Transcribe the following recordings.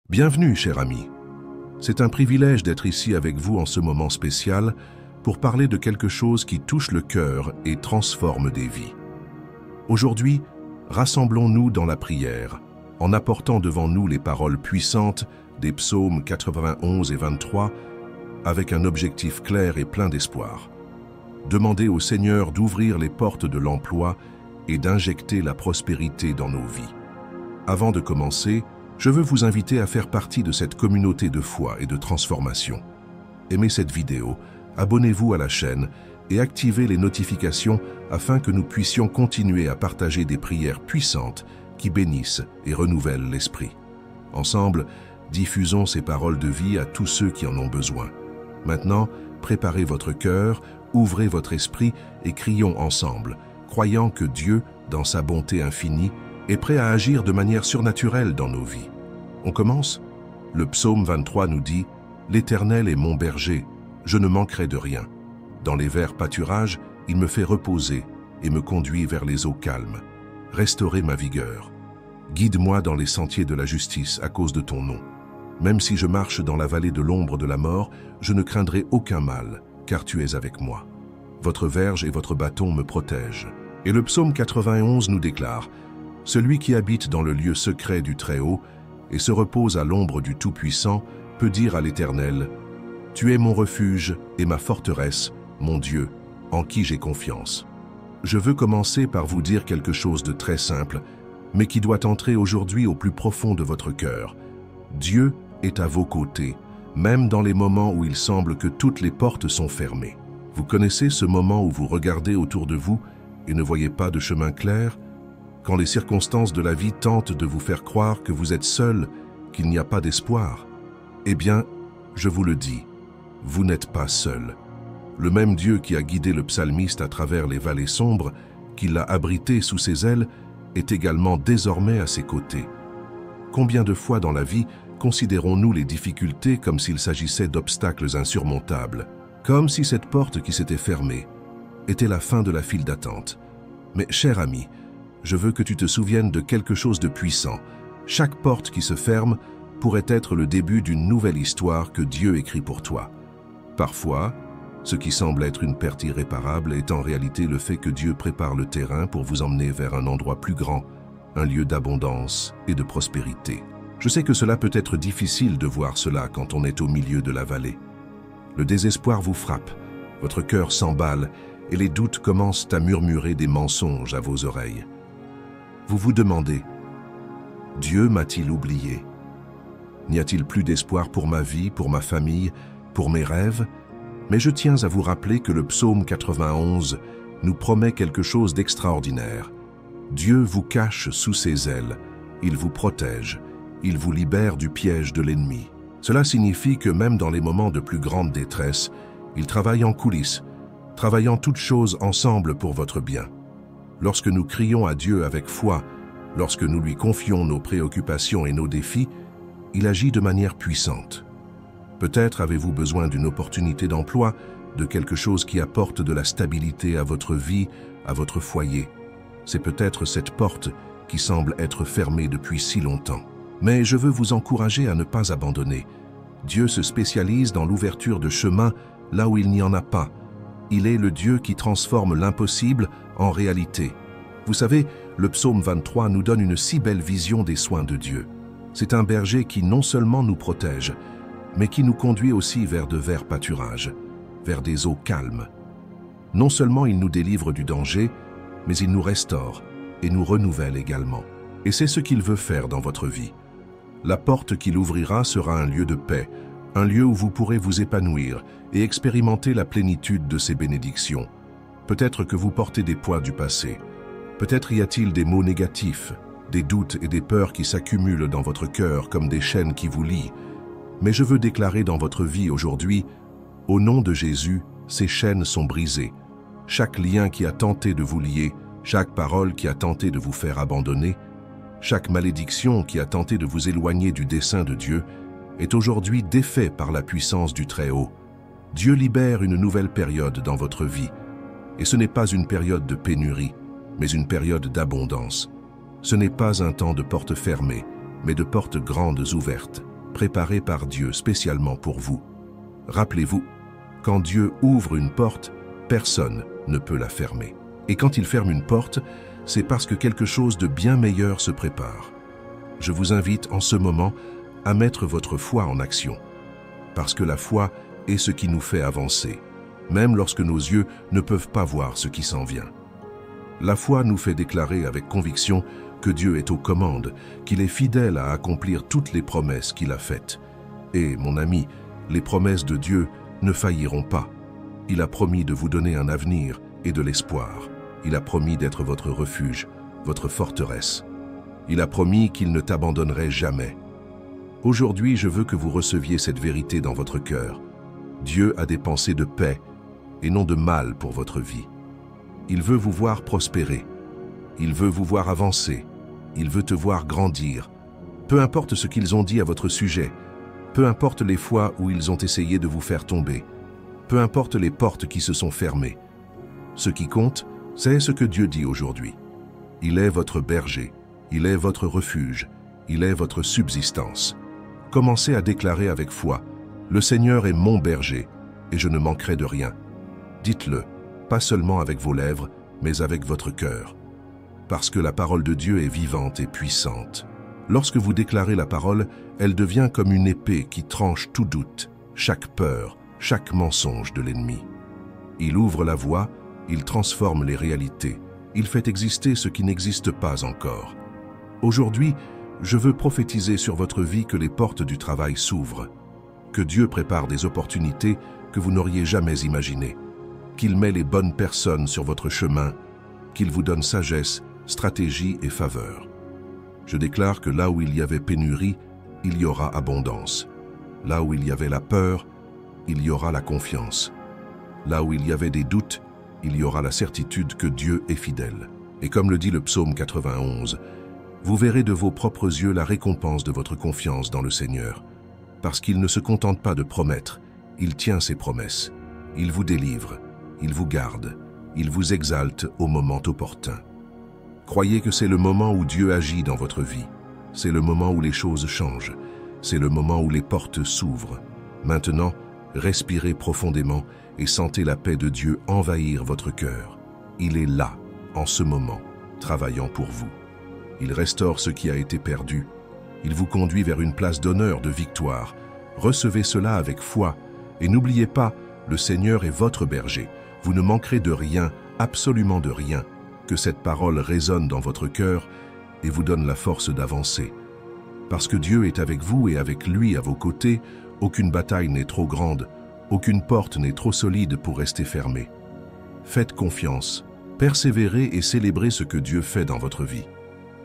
Bienvenue, cher ami. C'est un privilège d'être ici avec vous en ce moment spécial pour parler de quelque chose qui touche le cœur et transforme des vies. Aujourd'hui, rassemblons-nous dans la prière, en apportant devant nous les paroles puissantes des psaumes 91 et 23, avec un objectif clair et plein d'espoir. Demandez au Seigneur d'ouvrir les portes de l'emploi et d'injecter la prospérité dans nos vies. Avant de commencer, je veux vous inviter à faire partie de cette communauté de foi et de transformation. Aimez cette vidéo, abonnez-vous à la chaîne et activez les notifications afin que nous puissions continuer à partager des prières puissantes qui bénissent et renouvellent l'esprit. Ensemble, diffusons ces paroles de vie à tous ceux qui en ont besoin. Maintenant, préparez votre cœur, ouvrez votre esprit et crions ensemble, croyant que Dieu, dans sa bonté infinie, est prêt à agir de manière surnaturelle dans nos vies. On commence? Le psaume 23 nous dit « L'Éternel est mon berger, je ne manquerai de rien. Dans les verts pâturages, il me fait reposer et me conduit vers les eaux calmes. Restaurer ma vigueur. Guide-moi dans les sentiers de la justice à cause de ton nom. Même si je marche dans la vallée de l'ombre de la mort, je ne craindrai aucun mal, car tu es avec moi. Votre verge et votre bâton me protègent. » Et le psaume 91 nous déclare « Celui qui habite dans le lieu secret du Très-Haut et se repose à l'ombre du Tout-Puissant peut dire à l'Éternel « Tu es mon refuge et ma forteresse, mon Dieu, en qui j'ai confiance. » Je veux commencer par vous dire quelque chose de très simple, mais qui doit entrer aujourd'hui au plus profond de votre cœur. Dieu est à vos côtés, même dans les moments où il semble que toutes les portes sont fermées. Vous connaissez ce moment où vous regardez autour de vous et ne voyez pas de chemin clair? Quand les circonstances de la vie tentent de vous faire croire que vous êtes seul, qu'il n'y a pas d'espoir? Eh bien, je vous le dis, vous n'êtes pas seul. Le même Dieu qui a guidé le psalmiste à travers les vallées sombres, qui l'a abrité sous ses ailes, est également désormais à ses côtés. Combien de fois dans la vie considérons-nous les difficultés comme s'il s'agissait d'obstacles insurmontables, comme si cette porte qui s'était fermée était la fin de la file d'attente? Mais cher ami, je veux que tu te souviennes de quelque chose de puissant. Chaque porte qui se ferme pourrait être le début d'une nouvelle histoire que Dieu écrit pour toi. Parfois, ce qui semble être une perte irréparable est en réalité le fait que Dieu prépare le terrain pour vous emmener vers un endroit plus grand, un lieu d'abondance et de prospérité. Je sais que cela peut être difficile de voir cela quand on est au milieu de la vallée. Le désespoir vous frappe, votre cœur s'emballe et les doutes commencent à murmurer des mensonges à vos oreilles. Vous vous demandez, Dieu m'a-t-il oublié? N'y a-t-il plus d'espoir pour ma vie, pour ma famille, pour mes rêves? Mais je tiens à vous rappeler que le psaume 91 nous promet quelque chose d'extraordinaire. Dieu vous cache sous ses ailes, il vous protège, il vous libère du piège de l'ennemi. Cela signifie que même dans les moments de plus grande détresse, il travaille en coulisses, travaillant toutes choses ensemble pour votre bien. Lorsque nous crions à Dieu avec foi, lorsque nous lui confions nos préoccupations et nos défis, il agit de manière puissante. Peut-être avez-vous besoin d'une opportunité d'emploi, de quelque chose qui apporte de la stabilité à votre vie, à votre foyer. C'est peut-être cette porte qui semble être fermée depuis si longtemps. Mais je veux vous encourager à ne pas abandonner. Dieu se spécialise dans l'ouverture de chemins là où il n'y en a pas. Il est le Dieu qui transforme l'impossible en réalité. Vous savez, le psaume 23 nous donne une si belle vision des soins de Dieu. C'est un berger qui non seulement nous protège, mais qui nous conduit aussi vers de verts pâturages, vers des eaux calmes. Non seulement il nous délivre du danger, mais il nous restaure et nous renouvelle également. Et c'est ce qu'il veut faire dans votre vie. La porte qu'il ouvrira sera un lieu de paix, un lieu où vous pourrez vous épanouir et expérimenter la plénitude de ses bénédictions. Peut-être que vous portez des poids du passé. Peut-être y a-t-il des mots négatifs, des doutes et des peurs qui s'accumulent dans votre cœur comme des chaînes qui vous lient. Mais je veux déclarer dans votre vie aujourd'hui, au nom de Jésus, ces chaînes sont brisées. Chaque lien qui a tenté de vous lier, chaque parole qui a tenté de vous faire abandonner, chaque malédiction qui a tenté de vous éloigner du dessein de Dieu, est aujourd'hui défait par la puissance du Très-Haut. Dieu libère une nouvelle période dans votre vie. Et ce n'est pas une période de pénurie, mais une période d'abondance. Ce n'est pas un temps de portes fermées, mais de portes grandes ouvertes. préparé par Dieu spécialement pour vous. Rappelez-vous, quand Dieu ouvre une porte, personne ne peut la fermer. Et quand il ferme une porte, c'est parce que quelque chose de bien meilleur se prépare. Je vous invite en ce moment à mettre votre foi en action. Parce que la foi est ce qui nous fait avancer, même lorsque nos yeux ne peuvent pas voir ce qui s'en vient. La foi nous fait déclarer avec conviction que Dieu est aux commandes, qu'il est fidèle à accomplir toutes les promesses qu'il a faites. Et, mon ami, les promesses de Dieu ne failliront pas. Il a promis de vous donner un avenir et de l'espoir. Il a promis d'être votre refuge, votre forteresse. Il a promis qu'il ne t'abandonnerait jamais. Aujourd'hui, je veux que vous receviez cette vérité dans votre cœur. Dieu a des pensées de paix et non de mal pour votre vie. Il veut vous voir prospérer. Il veut vous voir avancer. Il veut te voir grandir. Peu importe ce qu'ils ont dit à votre sujet, peu importe les fois où ils ont essayé de vous faire tomber, peu importe les portes qui se sont fermées. Ce qui compte, c'est ce que Dieu dit aujourd'hui. Il est votre berger, il est votre refuge, il est votre subsistance. Commencez à déclarer avec foi, « Le Seigneur est mon berger, et je ne manquerai de rien ». Dites-le, pas seulement avec vos lèvres, mais avec votre cœur. Parce que la parole de Dieu est vivante et puissante. Lorsque vous déclarez la parole, elle devient comme une épée qui tranche tout doute, chaque peur, chaque mensonge de l'ennemi. Il ouvre la voie, il transforme les réalités, il fait exister ce qui n'existe pas encore. Aujourd'hui, je veux prophétiser sur votre vie que les portes du travail s'ouvrent, que Dieu prépare des opportunités que vous n'auriez jamais imaginées, qu'il met les bonnes personnes sur votre chemin, qu'il vous donne sagesse, stratégie et faveur. Je déclare que là où il y avait pénurie, il y aura abondance. Là où il y avait la peur, il y aura la confiance. Là où il y avait des doutes, il y aura la certitude que Dieu est fidèle. Et comme le dit le psaume 91, vous verrez de vos propres yeux la récompense de votre confiance dans le Seigneur. Parce qu'il ne se contente pas de promettre, il tient ses promesses. Il vous délivre, il vous garde, il vous exalte au moment opportun. Croyez que c'est le moment où Dieu agit dans votre vie. C'est le moment où les choses changent. C'est le moment où les portes s'ouvrent. Maintenant, respirez profondément et sentez la paix de Dieu envahir votre cœur. Il est là, en ce moment, travaillant pour vous. Il restaure ce qui a été perdu. Il vous conduit vers une place d'honneur, de victoire. Recevez cela avec foi et n'oubliez pas, le Seigneur est votre berger. Vous ne manquerez de rien, absolument de rien. Que cette parole résonne dans votre cœur et vous donne la force d'avancer. Parce que Dieu est avec vous et avec lui à vos côtés, aucune bataille n'est trop grande, aucune porte n'est trop solide pour rester fermée. Faites confiance, persévérez et célébrez ce que Dieu fait dans votre vie.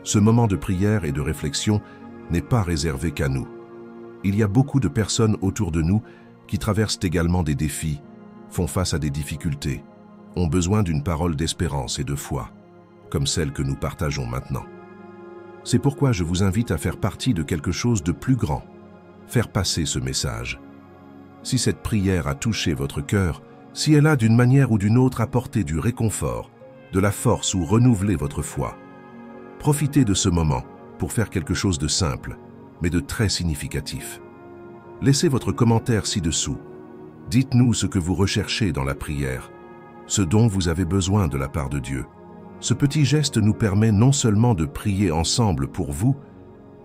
Ce moment de prière et de réflexion n'est pas réservé qu'à nous. Il y a beaucoup de personnes autour de nous qui traversent également des défis, font face à des difficultés, ont besoin d'une parole d'espérance et de foi, comme celle que nous partageons maintenant. C'est pourquoi je vous invite à faire partie de quelque chose de plus grand, faire passer ce message. Si cette prière a touché votre cœur, si elle a d'une manière ou d'une autre apporté du réconfort, de la force ou renouvelé votre foi, profitez de ce moment pour faire quelque chose de simple, mais de très significatif. Laissez votre commentaire ci-dessous. Dites-nous ce que vous recherchez dans la prière, ce dont vous avez besoin de la part de Dieu. Ce petit geste nous permet non seulement de prier ensemble pour vous,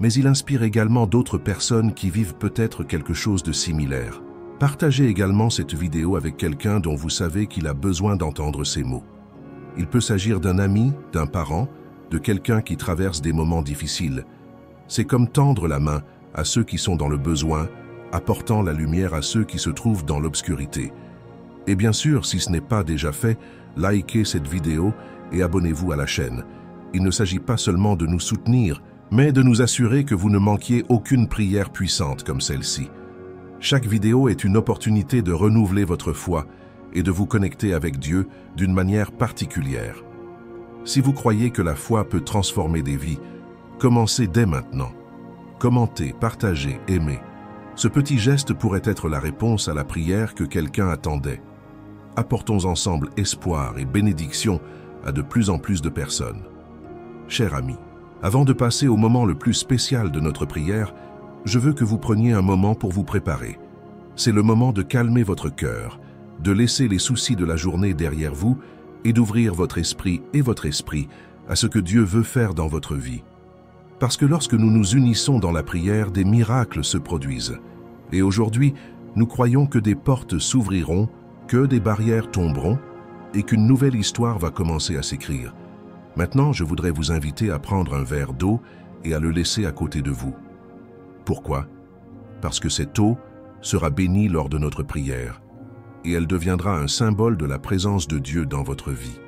mais il inspire également d'autres personnes qui vivent peut-être quelque chose de similaire. Partagez également cette vidéo avec quelqu'un dont vous savez qu'il a besoin d'entendre ces mots. Il peut s'agir d'un ami, d'un parent, de quelqu'un qui traverse des moments difficiles. C'est comme tendre la main à ceux qui sont dans le besoin, apportant la lumière à ceux qui se trouvent dans l'obscurité. Et bien sûr, si ce n'est pas déjà fait, likez cette vidéo et abonnez-vous à la chaîne. Il ne s'agit pas seulement de nous soutenir, mais de nous assurer que vous ne manquiez aucune prière puissante comme celle-ci. Chaque vidéo est une opportunité de renouveler votre foi et de vous connecter avec Dieu d'une manière particulière. Si vous croyez que la foi peut transformer des vies, commencez dès maintenant. Commentez, partagez, aimez. Ce petit geste pourrait être la réponse à la prière que quelqu'un attendait. Apportons ensemble espoir et bénédiction à de plus en plus de personnes. Chers amis, avant de passer au moment le plus spécial de notre prière, je veux que vous preniez un moment pour vous préparer. C'est le moment de calmer votre cœur, de laisser les soucis de la journée derrière vous et d'ouvrir votre esprit à ce que Dieu veut faire dans votre vie. Parce que lorsque nous nous unissons dans la prière, des miracles se produisent. Et aujourd'hui, nous croyons que des portes s'ouvriront, que des barrières tomberont et qu'une nouvelle histoire va commencer à s'écrire. Maintenant, je voudrais vous inviter à prendre un verre d'eau et à le laisser à côté de vous. Pourquoi? Parce que cette eau sera bénie lors de notre prière et elle deviendra un symbole de la présence de Dieu dans votre vie.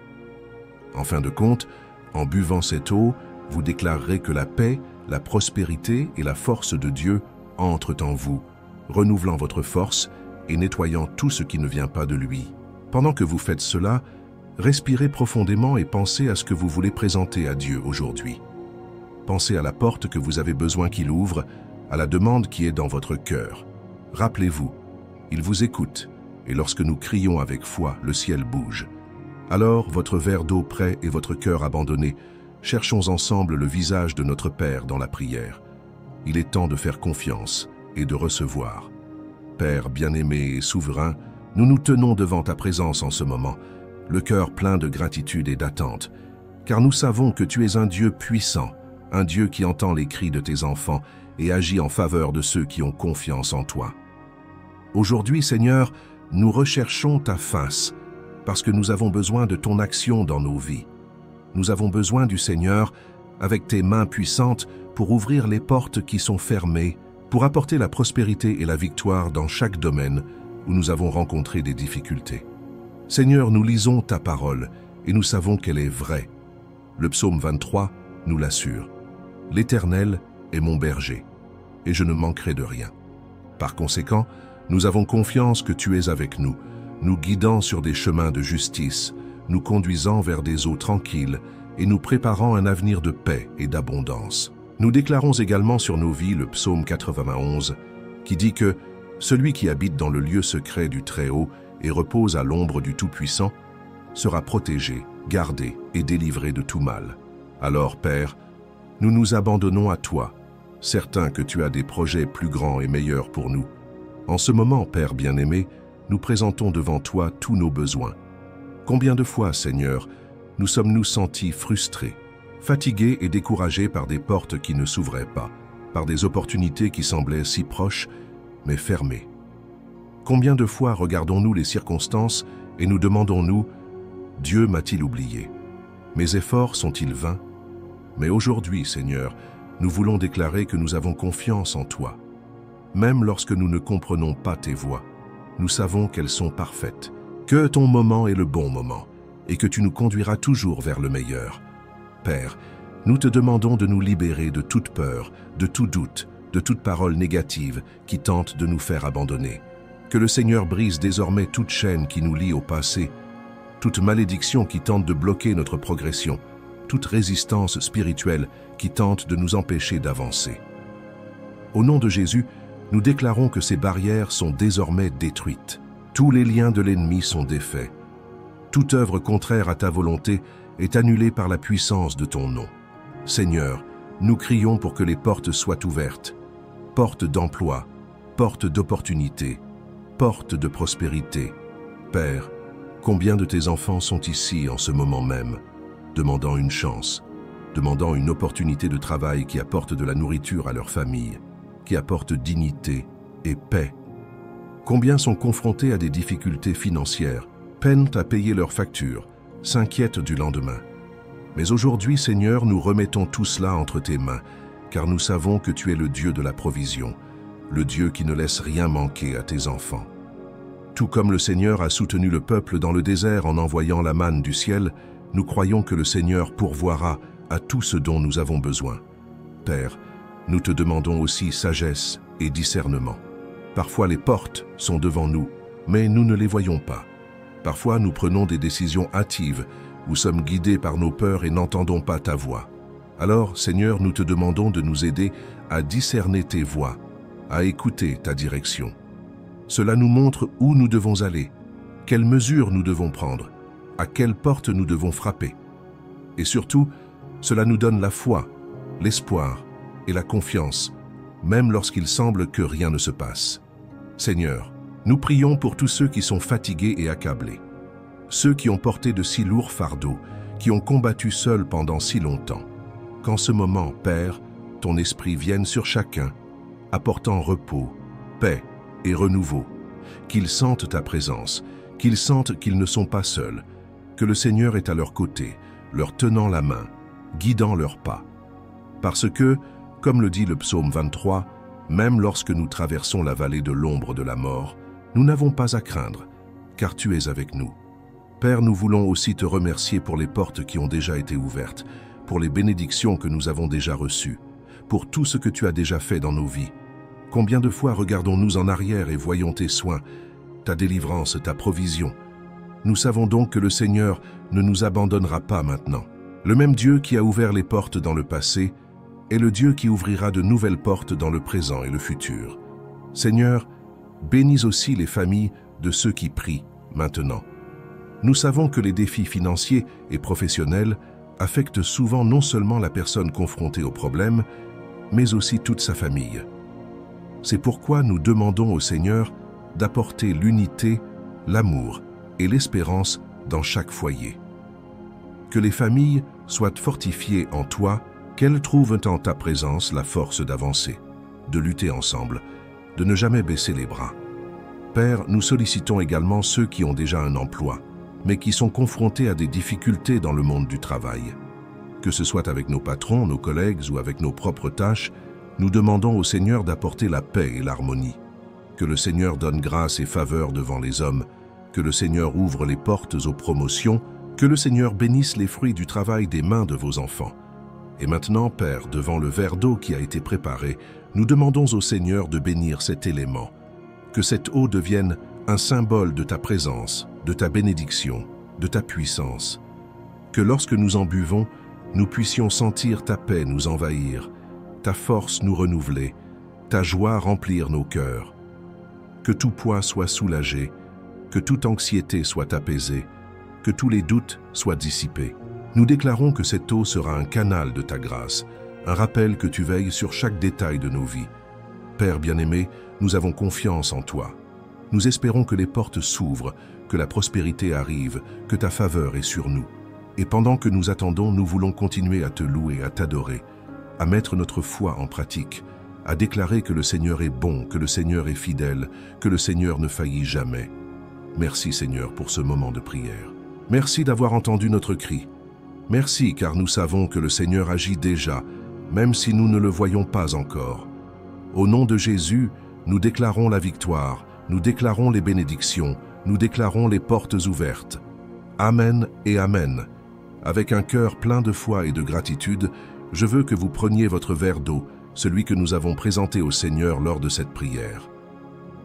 En fin de compte, en buvant cette eau, vous déclarerez que la paix, la prospérité et la force de Dieu entrent en vous, renouvelant votre force et nettoyant tout ce qui ne vient pas de lui. Pendant que vous faites cela, respirez profondément et pensez à ce que vous voulez présenter à Dieu aujourd'hui. Pensez à la porte que vous avez besoin qu'il ouvre, à la demande qui est dans votre cœur. Rappelez-vous, il vous écoute, et lorsque nous crions avec foi, le ciel bouge. Alors, votre verre d'eau prêt et votre cœur abandonné, cherchons ensemble le visage de notre Père dans la prière. Il est temps de faire confiance et de recevoir. Père bien-aimé et souverain, nous nous tenons devant ta présence en ce moment, le cœur plein de gratitude et d'attente, car nous savons que tu es un Dieu puissant, un Dieu qui entend les cris de tes enfants et agit en faveur de ceux qui ont confiance en toi. Aujourd'hui, Seigneur, nous recherchons ta face, parce que nous avons besoin de ton action dans nos vies. Nous avons besoin du Seigneur, avec tes mains puissantes, pour ouvrir les portes qui sont fermées, pour apporter la prospérité et la victoire dans chaque domaine où nous avons rencontré des difficultés. Seigneur, nous lisons ta parole et nous savons qu'elle est vraie. Le psaume 23 nous l'assure. L'Éternel est mon berger, et je ne manquerai de rien. Par conséquent, nous avons confiance que tu es avec nous, nous guidant sur des chemins de justice, nous conduisant vers des eaux tranquilles et nous préparant un avenir de paix et d'abondance. Nous déclarons également sur nos vies le psaume 91 qui dit que « Celui qui habite dans le lieu secret du Très-Haut et repose à l'ombre du Tout-Puissant sera protégé, gardé et délivré de tout mal. » Alors, Père, nous nous abandonnons à toi, certains que tu as des projets plus grands et meilleurs pour nous. En ce moment, Père bien-aimé, nous présentons devant toi tous nos besoins. Combien de fois, Seigneur, nous sommes-nous sentis frustrés, fatigués et découragés par des portes qui ne s'ouvraient pas, par des opportunités qui semblaient si proches, mais fermées. Combien de fois regardons-nous les circonstances et nous demandons-nous « Dieu m'a-t-il oublié? Mes efforts sont-ils vains ?» Mais aujourd'hui, Seigneur, nous voulons déclarer que nous avons confiance en toi. Même lorsque nous ne comprenons pas tes voies, nous savons qu'elles sont parfaites, que ton moment est le bon moment et que tu nous conduiras toujours vers le meilleur. Père, nous te demandons de nous libérer de toute peur, de tout doute, de toute parole négative qui tente de nous faire abandonner. Que le Seigneur brise désormais toute chaîne qui nous lie au passé, toute malédiction qui tente de bloquer notre progression, toute résistance spirituelle qui tente de nous empêcher d'avancer. Au nom de Jésus, nous déclarons que ces barrières sont désormais détruites. Tous les liens de l'ennemi sont défaits. Toute œuvre contraire à ta volonté est annulée par la puissance de ton nom. Seigneur, nous crions pour que les portes soient ouvertes. Portes d'emploi, portes d'opportunité, portes de prospérité. Père, combien de tes enfants sont ici en ce moment même, demandant une chance, demandant une opportunité de travail qui apporte de la nourriture à leur famille, qui apporte dignité et paix. Combien sont confrontés à des difficultés financières, peinent à payer leurs factures, s'inquiètent du lendemain. Mais aujourd'hui, Seigneur, nous remettons tout cela entre tes mains, car nous savons que tu es le Dieu de la provision, le Dieu qui ne laisse rien manquer à tes enfants. Tout comme le Seigneur a soutenu le peuple dans le désert en envoyant la manne du ciel, nous croyons que le Seigneur pourvoira à tout ce dont nous avons besoin. Père, nous te demandons aussi sagesse et discernement. Parfois les portes sont devant nous, mais nous ne les voyons pas. Parfois nous prenons des décisions hâtives, ou sommes guidés par nos peurs et n'entendons pas ta voix. Alors, Seigneur, nous te demandons de nous aider à discerner tes voies, à écouter ta direction. Cela nous montre où nous devons aller, quelles mesures nous devons prendre, à quelle porte nous devons frapper. Et surtout, cela nous donne la foi, l'espoir et la confiance même lorsqu'il semble que rien ne se passe. Seigneur, nous prions pour tous ceux qui sont fatigués et accablés, ceux qui ont porté de si lourds fardeaux, qui ont combattu seuls pendant si longtemps. Qu'en ce moment, Père, ton esprit vienne sur chacun, apportant repos, paix et renouveau, qu'ils sentent ta présence, qu'ils sentent qu'ils ne sont pas seuls, que le Seigneur est à leur côté, leur tenant la main, guidant leurs pas. Parce que, comme le dit le psaume 23, même lorsque nous traversons la vallée de l'ombre de la mort, nous n'avons pas à craindre, car tu es avec nous. Père, nous voulons aussi te remercier pour les portes qui ont déjà été ouvertes, pour les bénédictions que nous avons déjà reçues, pour tout ce que tu as déjà fait dans nos vies. Combien de fois regardons-nous en arrière et voyons tes soins, ta délivrance, ta provision. Nous savons donc que le Seigneur ne nous abandonnera pas maintenant. Le même Dieu qui a ouvert les portes dans le passé est le Dieu qui ouvrira de nouvelles portes dans le présent et le futur. Seigneur, bénis aussi les familles de ceux qui prient maintenant. Nous savons que les défis financiers et professionnels affectent souvent non seulement la personne confrontée au problème, mais aussi toute sa famille. C'est pourquoi nous demandons au Seigneur d'apporter l'unité, l'amour et l'espérance dans chaque foyer. Que les familles soient fortifiées en toi, qu'elles trouvent en ta présence la force d'avancer, de lutter ensemble, de ne jamais baisser les bras. Père, nous sollicitons également ceux qui ont déjà un emploi, mais qui sont confrontés à des difficultés dans le monde du travail. Que ce soit avec nos patrons, nos collègues ou avec nos propres tâches, nous demandons au Seigneur d'apporter la paix et l'harmonie. Que le Seigneur donne grâce et faveur devant les hommes, que le Seigneur ouvre les portes aux promotions, que le Seigneur bénisse les fruits du travail des mains de vos enfants. Et maintenant, Père, devant le verre d'eau qui a été préparé, nous demandons au Seigneur de bénir cet élément, que cette eau devienne un symbole de ta présence, de ta bénédiction, de ta puissance. Que lorsque nous en buvons, nous puissions sentir ta paix nous envahir, ta force nous renouveler, ta joie remplir nos cœurs. Que tout poids soit soulagé, que toute anxiété soit apaisée, que tous les doutes soient dissipés. Nous déclarons que cette eau sera un canal de ta grâce, un rappel que tu veilles sur chaque détail de nos vies. Père bien-aimé, nous avons confiance en toi. Nous espérons que les portes s'ouvrent, que la prospérité arrive, que ta faveur est sur nous. Et pendant que nous attendons, nous voulons continuer à te louer, à t'adorer, à mettre notre foi en pratique, à déclarer que le Seigneur est bon, que le Seigneur est fidèle, que le Seigneur ne faillit jamais. Merci Seigneur pour ce moment de prière. Merci d'avoir entendu notre cri. Merci car nous savons que le Seigneur agit déjà, même si nous ne le voyons pas encore. Au nom de Jésus, nous déclarons la victoire, nous déclarons les bénédictions, nous déclarons les portes ouvertes. Amen et Amen. Avec un cœur plein de foi et de gratitude, je veux que vous preniez votre verre d'eau, celui que nous avons présenté au Seigneur lors de cette prière.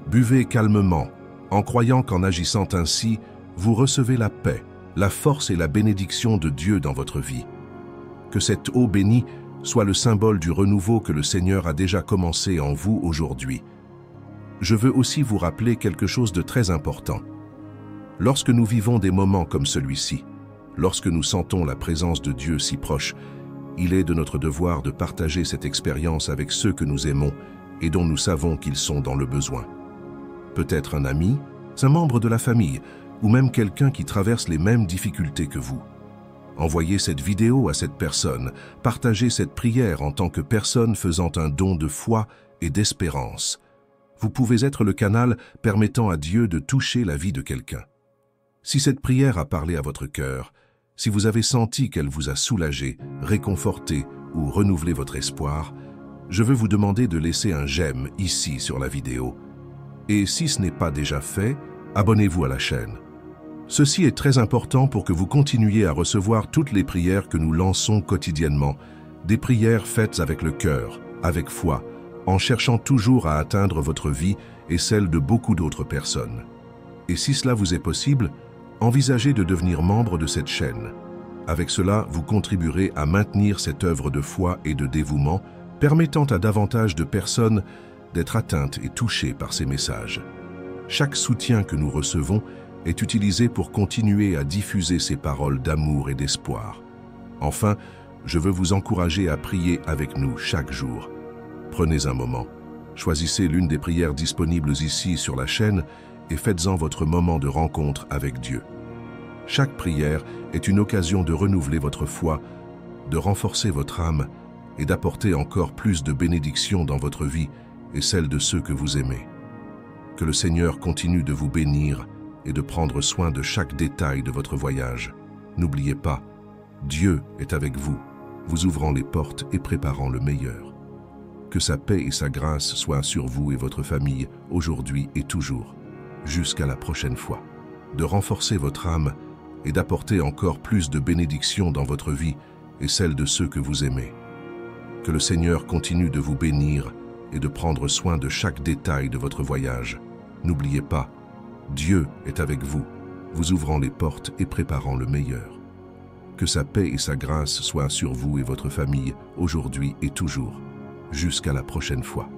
Buvez calmement, en croyant qu'en agissant ainsi, vous recevez la paix, la force et la bénédiction de Dieu dans votre vie. Que cette eau bénie soit le symbole du renouveau que le Seigneur a déjà commencé en vous aujourd'hui. Je veux aussi vous rappeler quelque chose de très important. Lorsque nous vivons des moments comme celui-ci, lorsque nous sentons la présence de Dieu si proche, il est de notre devoir de partager cette expérience avec ceux que nous aimons et dont nous savons qu'ils sont dans le besoin. Peut-être un ami, un membre de la famille, ou même quelqu'un qui traverse les mêmes difficultés que vous. Envoyez cette vidéo à cette personne, partagez cette prière en tant que personne faisant un don de foi et d'espérance. Vous pouvez être le canal permettant à Dieu de toucher la vie de quelqu'un. Si cette prière a parlé à votre cœur, si vous avez senti qu'elle vous a soulagé, réconforté ou renouvelé votre espoir, je veux vous demander de laisser un j'aime ici sur la vidéo. Et si ce n'est pas déjà fait, abonnez-vous à la chaîne. Ceci est très important pour que vous continuiez à recevoir toutes les prières que nous lançons quotidiennement, des prières faites avec le cœur, avec foi, en cherchant toujours à atteindre votre vie et celle de beaucoup d'autres personnes. Et si cela vous est possible, envisagez de devenir membre de cette chaîne. Avec cela, vous contribuerez à maintenir cette œuvre de foi et de dévouement, permettant à davantage de personnes d'être atteintes et touchées par ces messages. Chaque soutien que nous recevons est utilisé pour continuer à diffuser ces paroles d'amour et d'espoir. Enfin, je veux vous encourager à prier avec nous chaque jour. Prenez un moment, choisissez l'une des prières disponibles ici sur la chaîne et faites-en votre moment de rencontre avec Dieu. Chaque prière est une occasion de renouveler votre foi, de renforcer votre âme et d'apporter encore plus de bénédictions dans votre vie et celle de ceux que vous aimez. Que le Seigneur continue de vous bénir et de prendre soin de chaque détail de votre voyage. N'oubliez pas, Dieu est avec vous, vous ouvrant les portes et préparant le meilleur. Que sa paix et sa grâce soient sur vous et votre famille, aujourd'hui et toujours, jusqu'à la prochaine fois. De renforcer votre âme et d'apporter encore plus de bénédictions dans votre vie et celle de ceux que vous aimez. Que le Seigneur continue de vous bénir et de prendre soin de chaque détail de votre voyage. N'oubliez pas, Dieu est avec vous, vous ouvrant les portes et préparant le meilleur. Que sa paix et sa grâce soient sur vous et votre famille, aujourd'hui et toujours, jusqu'à la prochaine fois.